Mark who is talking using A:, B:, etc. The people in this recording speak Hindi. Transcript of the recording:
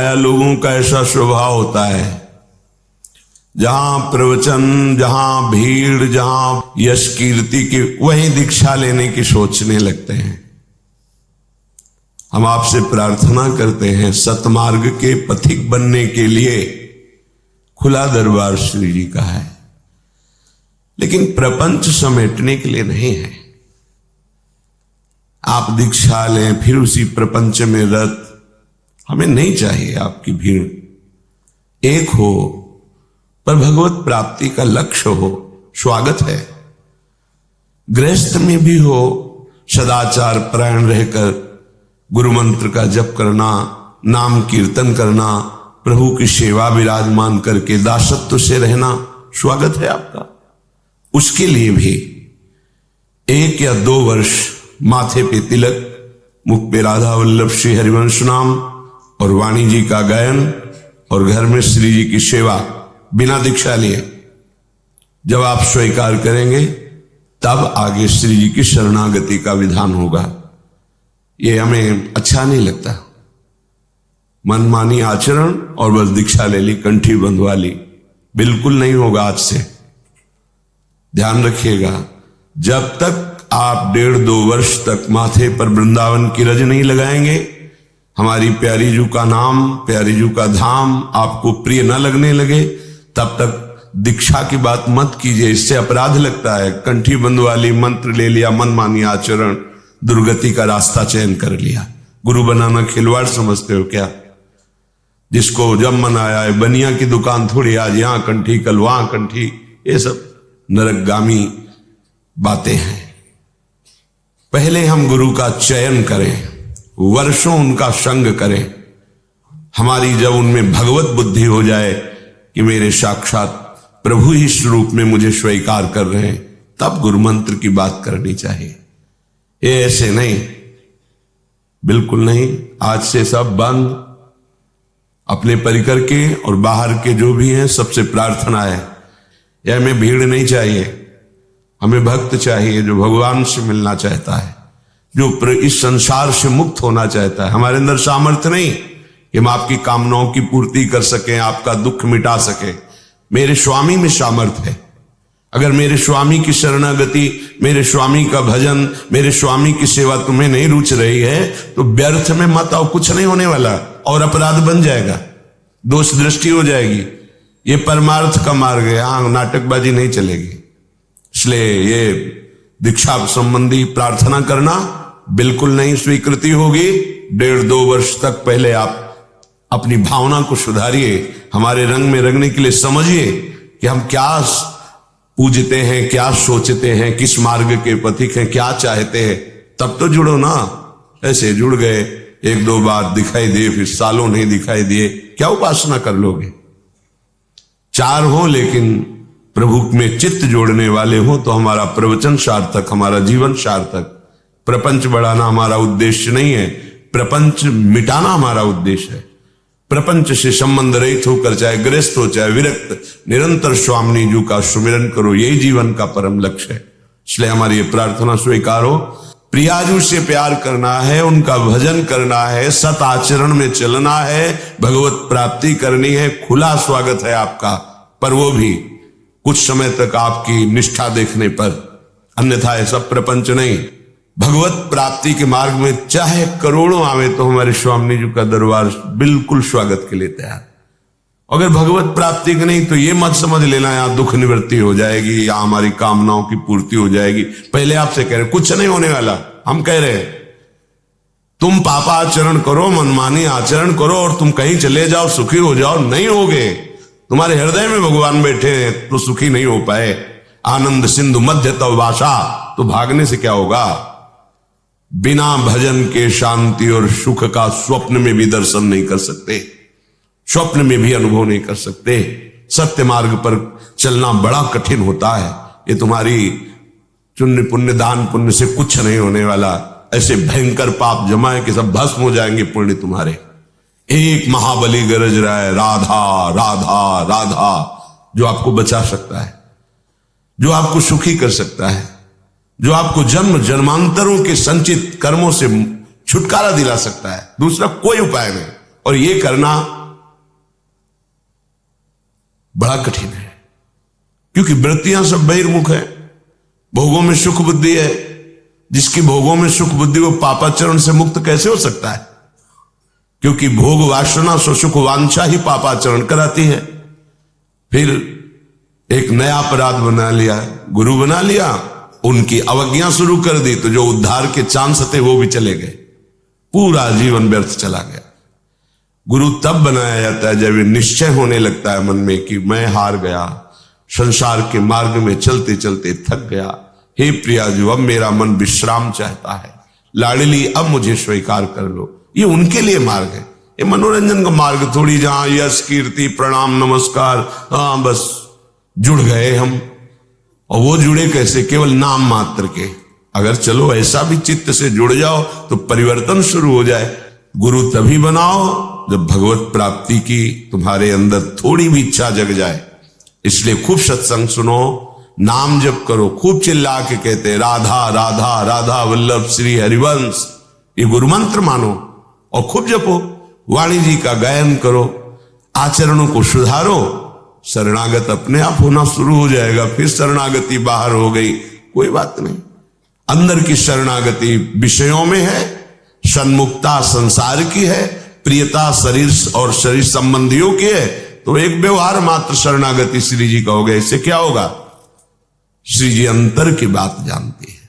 A: या लोगों का ऐसा स्वभाव होता है, जहां प्रवचन, जहां भीड़, जहां यश कीर्ति की, वहीं दीक्षा लेने की सोचने लगते हैं। हम आपसे प्रार्थना करते हैं, सतमार्ग के पथिक बनने के लिए खुला दरबार श्री जी का है, लेकिन प्रपंच समेटने के लिए नहीं है। आप दीक्षा लें फिर उसी प्रपंच में रत, हमें नहीं चाहिए आपकी भीड़। एक हो पर भगवत प्राप्ति का लक्ष्य हो, स्वागत है। गृहस्थ में भी हो, सदाचार परायण रहकर गुरु मंत्र का जप करना, नाम कीर्तन करना, प्रभु की सेवा विराजमान करके दासत्व से रहना, स्वागत है आपका। उसके लिए भी 1 या 2 वर्ष माथे पे तिलक, मुख पे राधा वल्लभ श्री हरिवंश नाम और वाणी जी का गायन और घर में श्री जी की सेवा बिना दीक्षा लिए जब आप स्वीकार करेंगे, तब आगे श्री जी की शरणागति का विधान होगा। ये हमें अच्छा नहीं लगता। मनमानी आचरण और बस दीक्षा ले ली, कंठी बंधवा ली, बिल्कुल नहीं होगा आज से। ध्यान रखिएगा, जब तक आप 1.5-2 वर्ष तक माथे पर वृंदावन की रज नहीं लगाएंगे, हमारी प्यारी जू का नाम, प्यारी जू का धाम आपको प्रिय न लगने लगे, तब तक दीक्षा की बात मत कीजिए। इससे अपराध लगता है। कंठी बंधवा ली, मंत्र ले लिया, मनमानी आचरण, दुर्गति का रास्ता चयन कर लिया। गुरु बनाना खिलवाड़ समझते हो क्या? जिसको जब मन आया है, बनिया की दुकान थोड़ी, आज यहां कंठी कल वहां कंठी, ये सब नरकगामी बातें हैं। पहले हम गुरु का चयन करें, वर्षों उनका संग करें। हमारी जब उनमें भगवत बुद्धि हो जाए कि मेरे साक्षात प्रभु ही स्वरूप में मुझे स्वीकार कर रहे हैं, तब गुरु मंत्र की बात करनी चाहिए। ये ऐसे नहीं, बिल्कुल नहीं। आज से सब बंद। अपने परिकर के और बाहर के जो भी हैं, सबसे प्रार्थना है, यह हमें भीड़ नहीं चाहिए। हमें भक्त चाहिए जो भगवान से मिलना चाहता है, जो इस संसार से मुक्त होना चाहता है। हमारे अंदर सामर्थ्य नहीं कि हम आपकी कामनाओं की पूर्ति कर सकें, आपका दुख मिटा सके। मेरे स्वामी में सामर्थ्य है। अगर मेरे स्वामी की शरणागति, मेरे स्वामी का भजन, मेरे स्वामी की सेवा तुम्हें नहीं रुच रही है, तो व्यर्थ में मत आओ, कुछ नहीं होने वाला और अपराध बन जाएगा, दोष दृष्टि हो जाएगी। ये परमार्थ का मार्ग है, यहां नाटकबाजी नहीं चलेगी। इसलिए ये दीक्षा संबंधी प्रार्थना करना बिल्कुल नहीं स्वीकृति होगी। 1.5-2 वर्ष तक पहले आप अपनी भावना को सुधारिए, हमारे रंग में रंगने के लिए समझिए कि हम क्या पूजते हैं, क्या सोचते हैं, किस मार्ग के पथिक हैं, क्या चाहते हैं, तब तो जुड़ो ना। ऐसे जुड़ गए, 1-2 बार दिखाई दिए, फिर सालों नहीं दिखाई दिए, क्या उपासना कर लोगे? 4 हो लेकिन प्रभु में चित्त जोड़ने वाले हो तो हमारा प्रवचन सार्थक, हमारा जीवन सार्थक। प्रपंच बढ़ाना हमारा उद्देश्य नहीं है, प्रपंच मिटाना हमारा उद्देश्य है। प्रपंच से संबंध रहित होकर, चाहे गृहस्थ हो चाहे विरक्त, निरंतर स्वामी जी का सुमिरन करो, यही जीवन का परम लक्ष्य है। इसलिए हमारी ये प्रार्थना स्वीकार हो। प्रियाजू से प्यार करना है, उनका भजन करना है, सत आचरण में चलना है, भगवत प्राप्ति करनी है। खुला स्वागत है आपका, पर वो भी कुछ समय तक आपकी निष्ठा देखने पर, अन्यथा ऐसा प्रपंच नहीं। भगवत प्राप्ति के मार्ग में चाहे करोड़ों आवे तो हमारे स्वामी जी का दरबार बिल्कुल स्वागत के लिए तैयार। अगर भगवत प्राप्ति की नहीं तो ये मत समझ लेना यहां दुख निवृत्ति हो जाएगी या हमारी कामनाओं की पूर्ति हो जाएगी। पहले आपसे कह रहे कुछ नहीं होने वाला। हम कह रहे तुम पापाचरण करो, मनमानी आचरण करो और तुम कहीं चले जाओ, सुखी हो जाओ, नहीं होगे। तुम्हारे हृदय में भगवान बैठे हैं तो सुखी नहीं हो पाए। आनंद सिंधु मध्य तव वासा, तो भागने से क्या होगा? बिना भजन के शांति और सुख का स्वप्न में भी दर्शन नहीं कर सकते, स्वप्न में भी अनुभव नहीं कर सकते। सत्य मार्ग पर चलना बड़ा कठिन होता है। ये तुम्हारी पुण्य पुण्य दान पुण्य से कुछ नहीं होने वाला। ऐसे भयंकर पाप जमा है कि सब भस्म हो जाएंगे पुण्य तुम्हारे। एक महाबली गरज रहा है, राधा राधा राधा, जो आपको बचा सकता है, जो आपको सुखी कर सकता है, जो आपको जन्म जन्मांतरों के संचित कर्मों से छुटकारा दिला सकता है। दूसरा कोई उपाय नहीं। और ये करना बड़ा कठिन है, क्योंकि वृत्तियां सब बहिर्मुख है। भोगों में सुख बुद्धि है, जिसकी भोगों में सुख बुद्धि वो पापाचरण से मुक्त कैसे हो सकता है? क्योंकि भोग वासना सो सुख वांछा ही पापाचरण कराती है। फिर एक नया अपराध बना लिया, गुरु बना लिया, उनकी अवज्ञा शुरू कर दी, तो जो उद्धार के चांस थे वो भी चले गए, पूरा जीवन व्यर्थ चला गया। गुरु तब बनाया जाता है जब ये निश्चय होने लगता है मन में कि मैं हार गया, संसार के मार्ग में चलते चलते थक गया, हे प्रिया जो अब मेरा मन विश्राम चाहता है, लाडली अब मुझे स्वीकार कर लो। ये उनके लिए मार्ग है, ये मनोरंजन का मार्ग थोड़ी जहां यश कीर्ति प्रणाम नमस्कार, हाँ बस जुड़ गए हम। और वो जुड़े कैसे? केवल नाम मात्र के। अगर चलो ऐसा भी चित्त से जुड़ जाओ तो परिवर्तन शुरू हो जाए। गुरु तभी बनाओ जब भगवत प्राप्ति की तुम्हारे अंदर थोड़ी भी इच्छा जग जाए। इसलिए खूब सत्संग सुनो, नाम जप करो, खूब चिल्ला के कहते राधा राधा राधा वल्लभ श्री हरिवंश, ये गुरु मंत्र मानो और खूब जपो। वाणी जी का गायन करो, आचरणों को सुधारो, शरणागत अपने आप होना शुरू हो जाएगा। फिर शरणागति बाहर हो गई, कोई बात नहीं। अंदर की शरणागति विषयों में है, सन्मुखता संसार की है, प्रियता शरीर और शरीर संबंधियों की है, तो एक व्यवहार मात्र शरणागति श्री जी का हो गया। इससे क्या होगा? श्री जी अंतर की बात जानती है।